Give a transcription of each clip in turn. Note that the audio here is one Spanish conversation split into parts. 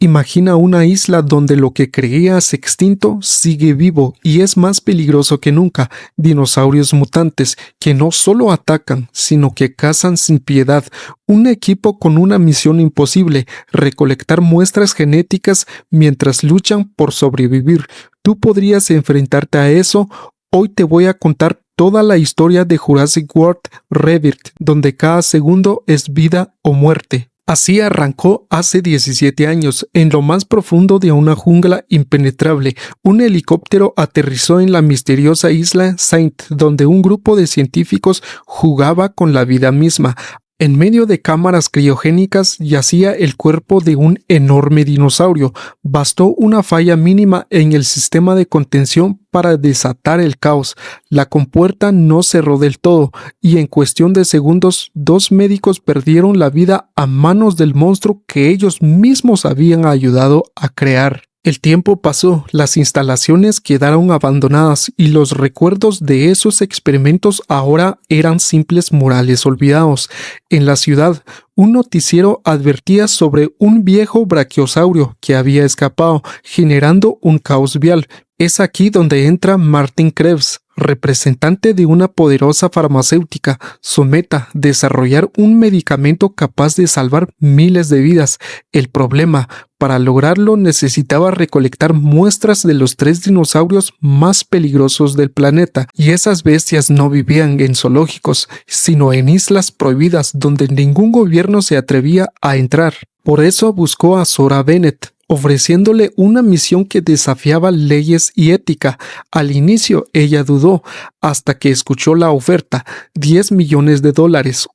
Imagina una isla donde lo que creías extinto sigue vivo y es más peligroso que nunca. Dinosaurios mutantes que no solo atacan, sino que cazan sin piedad. Un equipo con una misión imposible: recolectar muestras genéticas mientras luchan por sobrevivir. ¿Tú podrías enfrentarte a eso? Hoy te voy a contar toda la historia de Jurassic World Rebirth, donde cada segundo es vida o muerte. Así arrancó hace 17 años, en lo más profundo de una jungla impenetrable. Un helicóptero aterrizó en la misteriosa isla Saint, donde un grupo de científicos jugaba con la vida misma. En medio de cámaras criogénicas yacía el cuerpo de un enorme dinosaurio. Bastó una falla mínima en el sistema de contención para desatar el caos. La compuerta no cerró del todo, y en cuestión de segundos, 2 médicos perdieron la vida a manos del monstruo que ellos mismos habían ayudado a crear. El tiempo pasó, las instalaciones quedaron abandonadas y los recuerdos de esos experimentos ahora eran simples murales olvidados. En la ciudad, un noticiero advertía sobre un viejo brachiosaurio que había escapado, generando un caos vial. Es aquí donde entra Martin Krebs, representante de una poderosa farmacéutica. Su meta: desarrollar un medicamento capaz de salvar miles de vidas. El problema: para lograrlo necesitaba recolectar muestras de los 3 dinosaurios más peligrosos del planeta, y esas bestias no vivían en zoológicos, sino en islas prohibidas donde ningún gobierno se atrevía a entrar. Por eso buscó a Zora Bennett, ofreciéndole una misión que desafiaba leyes y ética. Al inicio ella dudó, hasta que escuchó la oferta: $10 millones,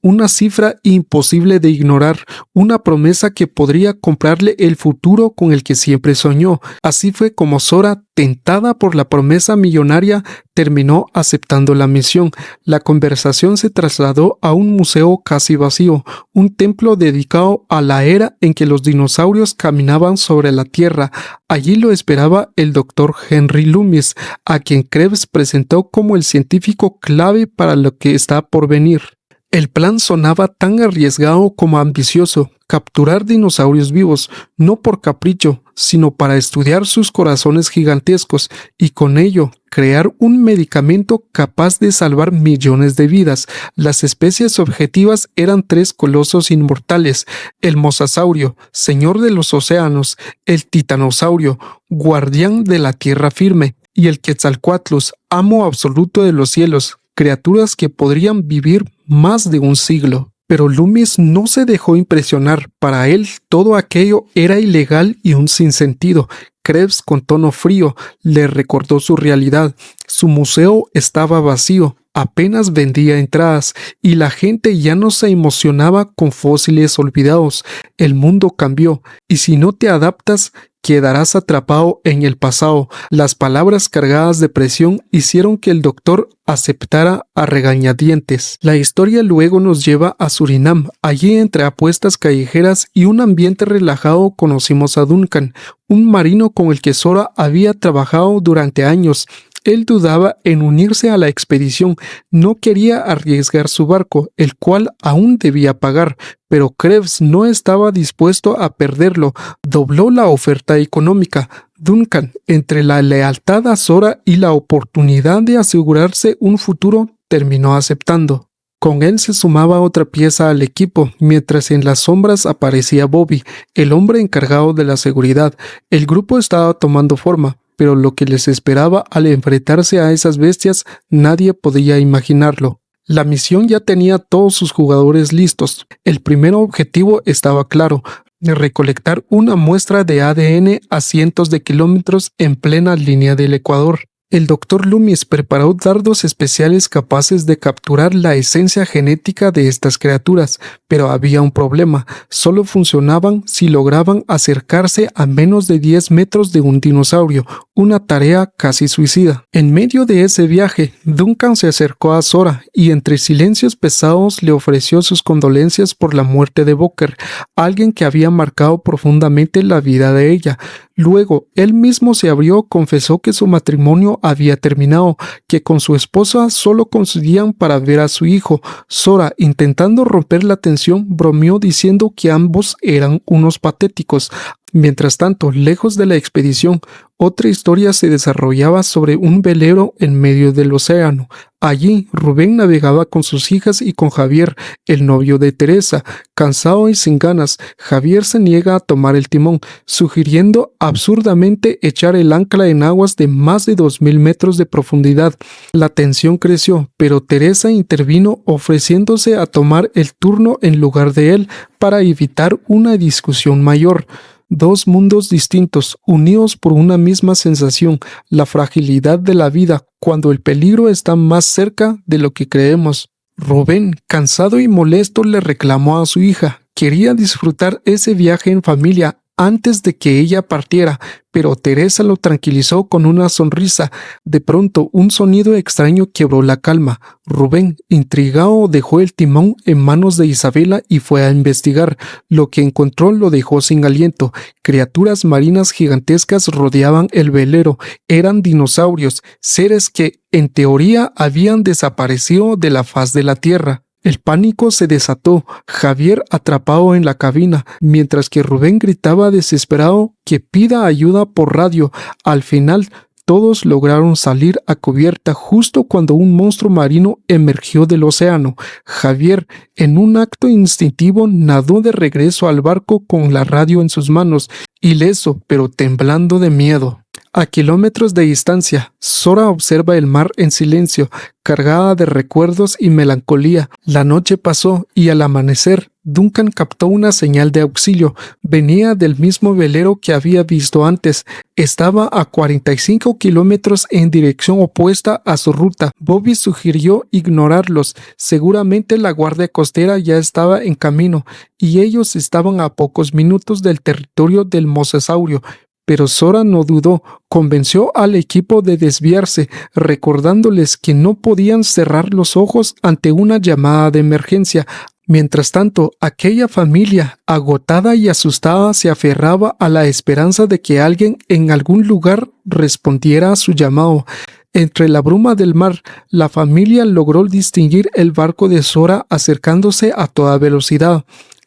una cifra imposible de ignorar, una promesa que podría comprarle el futuro con el que siempre soñó. Así fue como Zora, tentada por la promesa millonaria, terminó aceptando la misión. La conversación se trasladó a un museo casi vacío, un templo dedicado a la era en que los dinosaurios caminaban sobre la Tierra. Allí lo esperaba el Dr. Henry Loomis, a quien Krebs presentó como el científico clave para lo que está por venir. El plan sonaba tan arriesgado como ambicioso: capturar dinosaurios vivos, no por capricho, sino para estudiar sus corazones gigantescos y con ello crear un medicamento capaz de salvar millones de vidas. Las especies objetivas eran 3 colosos inmortales: el mosasaurio, señor de los océanos; el titanosaurio, guardián de la tierra firme; y el Quetzalcoatlus, amo absoluto de los cielos, criaturas que podrían vivir más de un siglo. Pero Loomis no se dejó impresionar. Para él todo aquello era ilegal y un sinsentido. Krebs, con tono frío, le recordó su realidad. Su museo estaba vacío, apenas vendía entradas, y la gente ya no se emocionaba con fósiles olvidados. El mundo cambió, y si no te adaptas, quedarás atrapado en el pasado. Las palabras cargadas de presión hicieron que el doctor aceptara a regañadientes. La historia luego nos lleva a Surinam. Allí, entre apuestas callejeras y un ambiente relajado, conocimos a Duncan, un marino con el que Zora había trabajado durante años. Él dudaba en unirse a la expedición, no quería arriesgar su barco, el cual aún debía pagar, pero Krebs no estaba dispuesto a perderlo. Dobló la oferta económica. Duncan, entre la lealtad a Zora y la oportunidad de asegurarse un futuro, terminó aceptando. Con él se sumaba otra pieza al equipo, mientras en las sombras aparecía Bobby, el hombre encargado de la seguridad. El grupo estaba tomando forma, pero lo que les esperaba al enfrentarse a esas bestias nadie podía imaginarlo. La misión ya tenía todos sus jugadores listos. El primer objetivo estaba claro: de recolectar una muestra de ADN a cientos de kilómetros en plena línea del Ecuador. El Dr. Loomis preparó dardos especiales capaces de capturar la esencia genética de estas criaturas, pero había un problema: solo funcionaban si lograban acercarse a menos de 10 metros de un dinosaurio, una tarea casi suicida. En medio de ese viaje, Duncan se acercó a Zora y entre silencios pesados le ofreció sus condolencias por la muerte de Booker, alguien que había marcado profundamente la vida de ella. Luego, él mismo se abrió, confesó que su matrimonio había terminado, que con su esposa solo coincidían para ver a su hijo. Zora, intentando romper la tensión, bromeó diciendo que ambos eran unos patéticos. Mientras tanto, lejos de la expedición, otra historia se desarrollaba sobre un velero en medio del océano. Allí, Rubén navegaba con sus hijas y con Javier, el novio de Teresa. Cansado y sin ganas, Javier se niega a tomar el timón, sugiriendo absurdamente echar el ancla en aguas de más de 2000 metros de profundidad. La tensión creció, pero Teresa intervino ofreciéndose a tomar el turno en lugar de él para evitar una discusión mayor. Dos mundos distintos, unidos por una misma sensación, la fragilidad de la vida, cuando el peligro está más cerca de lo que creemos. Rubén, cansado y molesto, le reclamó a su hija. Quería disfrutar ese viaje en familia antes de que ella partiera, pero Teresa lo tranquilizó con una sonrisa. De pronto, un sonido extraño quebró la calma. Rubén, intrigado, dejó el timón en manos de Isabela y fue a investigar. Lo que encontró lo dejó sin aliento. Criaturas marinas gigantescas rodeaban el velero. Eran dinosaurios, seres que, en teoría, habían desaparecido de la faz de la tierra. El pánico se desató, Javier atrapado en la cabina, mientras que Rubén gritaba desesperado que pida ayuda por radio. Al final, todos lograron salir a cubierta justo cuando un monstruo marino emergió del océano. Javier, en un acto instintivo, nadó de regreso al barco con la radio en sus manos, ileso pero temblando de miedo. A kilómetros de distancia, Sora observa el mar en silencio, cargada de recuerdos y melancolía. La noche pasó y al amanecer, Duncan captó una señal de auxilio. Venía del mismo velero que había visto antes. Estaba a 45 kilómetros en dirección opuesta a su ruta. Bobby sugirió ignorarlos. Seguramente la guardia costera ya estaba en camino y ellos estaban a pocos minutos del territorio del mosasaurio. Pero Sora no dudó, convenció al equipo de desviarse, recordándoles que no podían cerrar los ojos ante una llamada de emergencia. Mientras tanto, aquella familia, agotada y asustada, se aferraba a la esperanza de que alguien en algún lugar respondiera a su llamado. Entre la bruma del mar, la familia logró distinguir el barco de Sora acercándose a toda velocidad.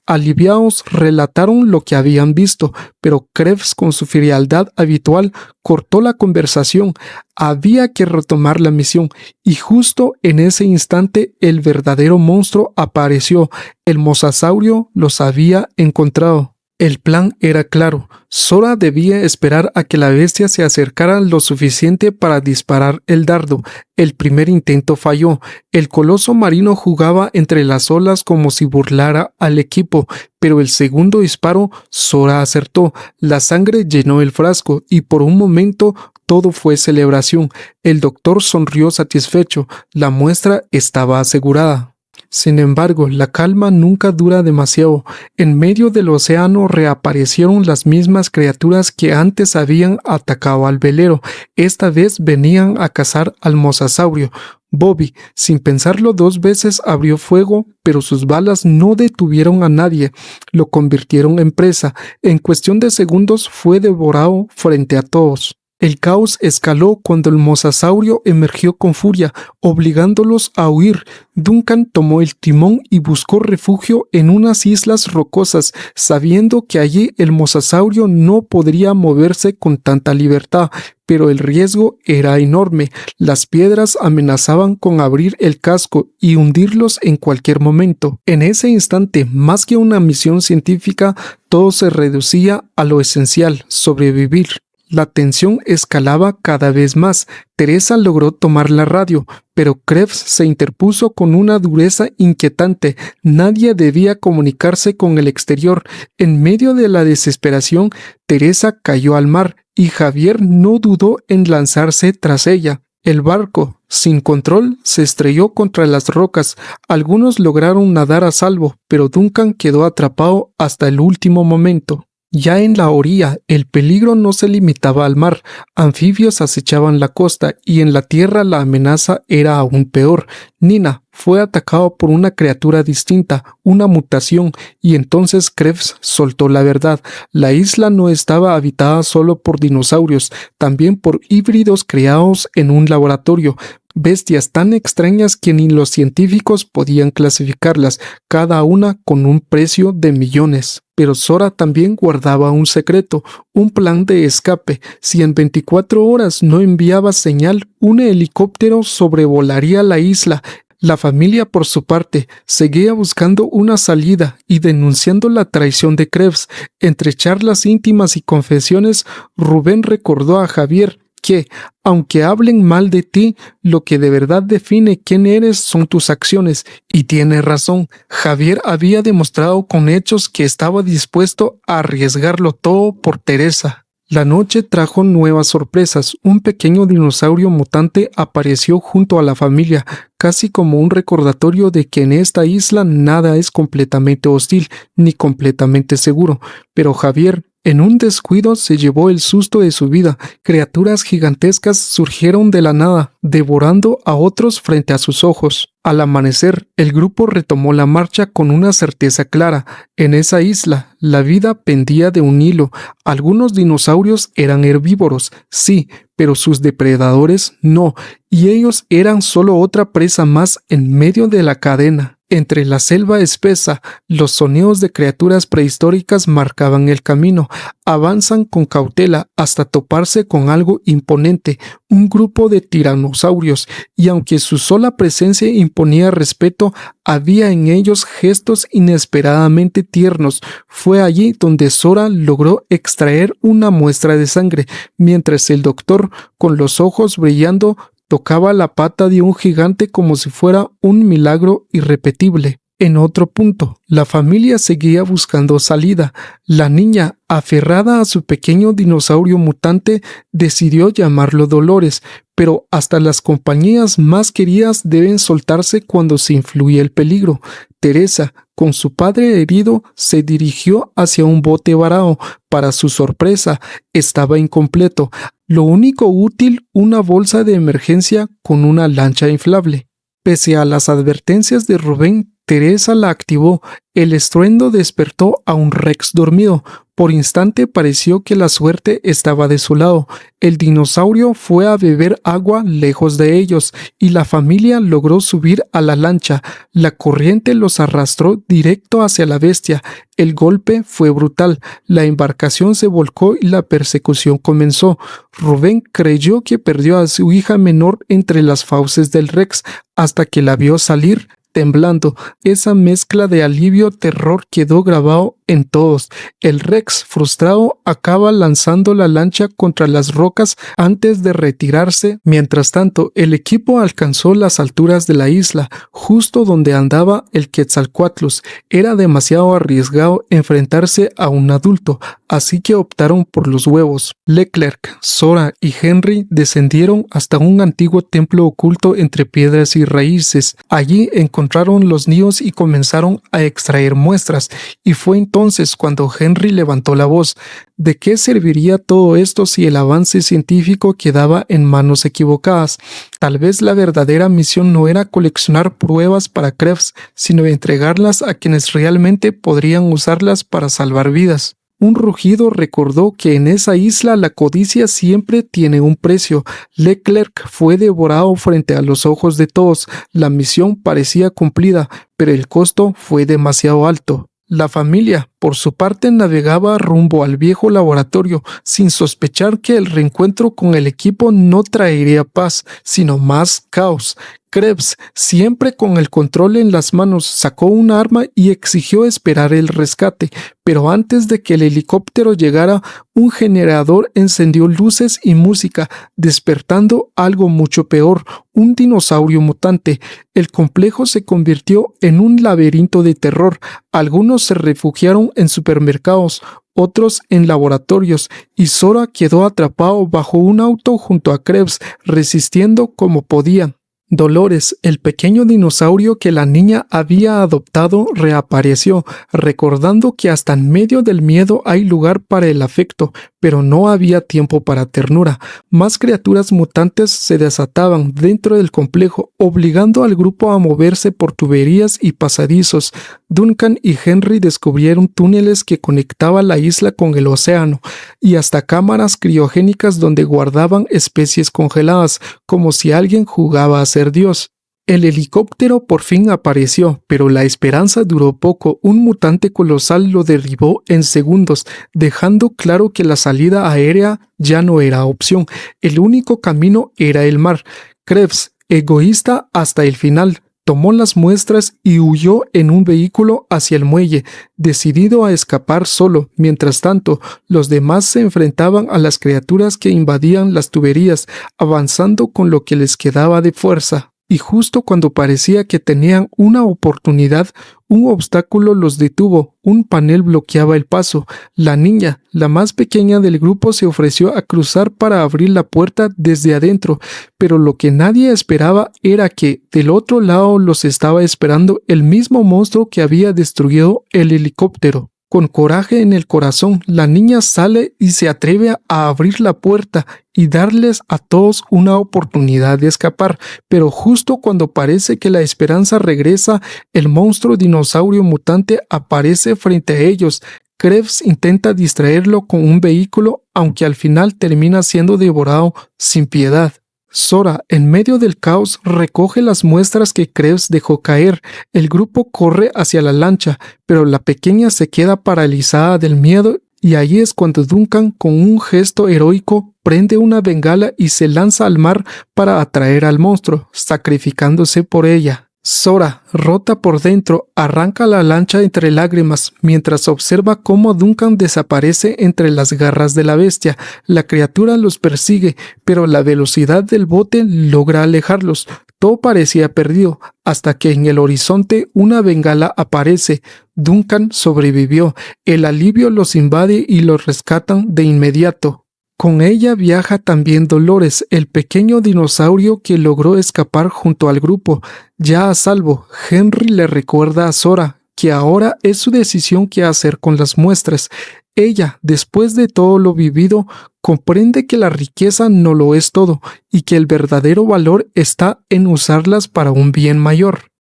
Aliviados, relataron lo que habían visto, pero Krebs, con su frialdad habitual, cortó la conversación. Había que retomar la misión, y justo en ese instante el verdadero monstruo apareció. El mosasaurio los había encontrado. El plan era claro. Sora debía esperar a que la bestia se acercara lo suficiente para disparar el dardo. El primer intento falló. El coloso marino jugaba entre las olas como si burlara al equipo, pero el segundo disparo, Sora acertó. La sangre llenó el frasco y por un momento todo fue celebración. El doctor sonrió satisfecho. La muestra estaba asegurada. Sin embargo, la calma nunca dura demasiado. En medio del océano reaparecieron las mismas criaturas que antes habían atacado al velero. Esta vez venían a cazar al mosasaurio. Bobby, sin pensarlo dos veces, abrió fuego, pero sus balas no detuvieron a nadie. Lo convirtieron en presa. En cuestión de segundos fue devorado frente a todos. El caos escaló cuando el mosasaurio emergió con furia, obligándolos a huir. Duncan tomó el timón y buscó refugio en unas islas rocosas, sabiendo que allí el mosasaurio no podría moverse con tanta libertad, pero el riesgo era enorme. Las piedras amenazaban con abrir el casco y hundirlos en cualquier momento. En ese instante, más que una misión científica, todo se reducía a lo esencial: sobrevivir. La tensión escalaba cada vez más. Teresa logró tomar la radio, pero Krebs se interpuso con una dureza inquietante. Nadie debía comunicarse con el exterior. En medio de la desesperación, Teresa cayó al mar y Javier no dudó en lanzarse tras ella. El barco, sin control, se estrelló contra las rocas. Algunos lograron nadar a salvo, pero Duncan quedó atrapado hasta el último momento. Ya en la orilla, el peligro no se limitaba al mar. Anfibios acechaban la costa y en la tierra la amenaza era aún peor. Nina fue atacado por una criatura distinta, una mutación, y entonces Krebs soltó la verdad. La isla no estaba habitada solo por dinosaurios, también por híbridos creados en un laboratorio. bestias tan extrañas que ni los científicos podían clasificarlas, cada una con un precio de millones. Pero Sora también guardaba un secreto, un plan de escape. Si en 24 horas no enviaba señal, un helicóptero sobrevolaría la isla. La familia, por su parte, seguía buscando una salida y denunciando la traición de Krebs. Entre charlas íntimas y confesiones, Rubén recordó a Javier que, aunque hablen mal de ti, lo que de verdad define quién eres son tus acciones. Y tiene razón, Javier había demostrado con hechos que estaba dispuesto a arriesgarlo todo por Teresa. La noche trajo nuevas sorpresas. Un pequeño dinosaurio mutante apareció junto a la familia, casi como un recordatorio de que en esta isla nada es completamente hostil ni completamente seguro. Pero Javier, en un descuido, se llevó el susto de su vida. Criaturas gigantescas surgieron de la nada, devorando a otros frente a sus ojos. Al amanecer, el grupo retomó la marcha con una certeza clara. En esa isla, la vida pendía de un hilo. Algunos dinosaurios eran herbívoros, sí, pero sus depredadores no, y ellos eran solo otra presa más en medio de la cadena. Entre la selva espesa, los soneos de criaturas prehistóricas marcaban el camino. Avanzan con cautela hasta toparse con algo imponente, un grupo de tiranosaurios, y aunque su sola presencia imponía respeto, había en ellos gestos inesperadamente tiernos. Fue allí donde Sora logró extraer una muestra de sangre, mientras el doctor, con los ojos brillando, tocaba la pata de un gigante como si fuera un milagro irrepetible. En otro punto, la familia seguía buscando salida. La niña, aferrada a su pequeño dinosaurio mutante, decidió llamarlo Dolores, pero hasta las compañías más queridas deben soltarse cuando se influye el peligro. Teresa, con su padre herido, se dirigió hacia un bote varado. Para su sorpresa, estaba incompleto. Lo único útil, una bolsa de emergencia con una lancha inflable. Pese a las advertencias de Rubén, Teresa la activó. El estruendo despertó a un Rex dormido. Por instante pareció que la suerte estaba de su lado. El dinosaurio fue a beber agua lejos de ellos y la familia logró subir a la lancha. La corriente los arrastró directo hacia la bestia. El golpe fue brutal. La embarcación se volcó y la persecución comenzó. Rubén creyó que perdió a su hija menor entre las fauces del Rex hasta que la vio salir temblando. Esa mezcla de alivio-terror quedó grabado en todos. El Rex, frustrado, acaba lanzando la lancha contra las rocas antes de retirarse. Mientras tanto, el equipo alcanzó las alturas de la isla, justo donde andaba el Quetzalcoatlus. Era demasiado arriesgado enfrentarse a un adulto, así que optaron por los huevos. Leclerc, Sora y Henry descendieron hasta un antiguo templo oculto entre piedras y raíces. Allí encontraron los nidos y comenzaron a extraer muestras, y fue entonces cuando Henry levantó la voz. ¿De qué serviría todo esto si el avance científico quedaba en manos equivocadas? Tal vez la verdadera misión no era coleccionar pruebas para Krebs, sino entregarlas a quienes realmente podrían usarlas para salvar vidas. Un rugido recordó que en esa isla la codicia siempre tiene un precio. Leclerc fue devorado frente a los ojos de todos. La misión parecía cumplida, pero el costo fue demasiado alto. La familia, por su parte, navegaba rumbo al viejo laboratorio, sin sospechar que el reencuentro con el equipo no traería paz, sino más caos. Krebs, siempre con el control en las manos, sacó un arma y exigió esperar el rescate, pero antes de que el helicóptero llegara, un generador encendió luces y música, despertando algo mucho peor, un dinosaurio mutante. El complejo se convirtió en un laberinto de terror. Algunos se refugiaron en supermercados, otros en laboratorios, y Sora quedó atrapado bajo un auto junto a Krebs, resistiendo como podía. Dolores, el pequeño dinosaurio que la niña había adoptado, reapareció, recordando que hasta en medio del miedo hay lugar para el afecto, pero no había tiempo para ternura. Más criaturas mutantes se desataban dentro del complejo, obligando al grupo a moverse por tuberías y pasadizos. Duncan y Henry descubrieron túneles que conectaban la isla con el océano, y hasta cámaras criogénicas donde guardaban especies congeladas, como si alguien jugaba a ser Dios. El helicóptero por fin apareció, pero la esperanza duró poco. Un mutante colosal lo derribó en segundos, dejando claro que la salida aérea ya no era opción. El único camino era el mar. Krebs, egoísta hasta el final, tomó las muestras y huyó en un vehículo hacia el muelle, decidido a escapar solo. Mientras tanto, los demás se enfrentaban a las criaturas que invadían las tuberías, avanzando con lo que les quedaba de fuerza. Y justo cuando parecía que tenían una oportunidad, un obstáculo los detuvo. Un panel bloqueaba el paso. La niña, la más pequeña del grupo, se ofreció a cruzar para abrir la puerta desde adentro, pero lo que nadie esperaba era que del otro lado los estaba esperando el mismo monstruo que había destruido el helicóptero. Con coraje en el corazón, la niña sale y se atreve a abrir la puerta y darles a todos una oportunidad de escapar, pero justo cuando parece que la esperanza regresa, el monstruo dinosaurio mutante aparece frente a ellos. Krebs intenta distraerlo con un vehículo, aunque al final termina siendo devorado sin piedad. Zora, en medio del caos, recoge las muestras que Krebs dejó caer. El grupo corre hacia la lancha, pero la pequeña se queda paralizada del miedo, y ahí es cuando Duncan, con un gesto heroico, prende una bengala y se lanza al mar para atraer al monstruo, sacrificándose por ella. Zora, rota por dentro, arranca la lancha entre lágrimas mientras observa cómo Duncan desaparece entre las garras de la bestia. La criatura los persigue, pero la velocidad del bote logra alejarlos. Todo parecía perdido, hasta que en el horizonte una bengala aparece. Duncan sobrevivió. El alivio los invade y los rescatan de inmediato. Con ella viaja también Dolores, el pequeño dinosaurio que logró escapar junto al grupo. Ya a salvo, Henry le recuerda a Zora que ahora es su decisión qué hacer con las muestras. Ella, después de todo lo vivido, comprende que la riqueza no lo es todo y que el verdadero valor está en usarlas para un bien mayor.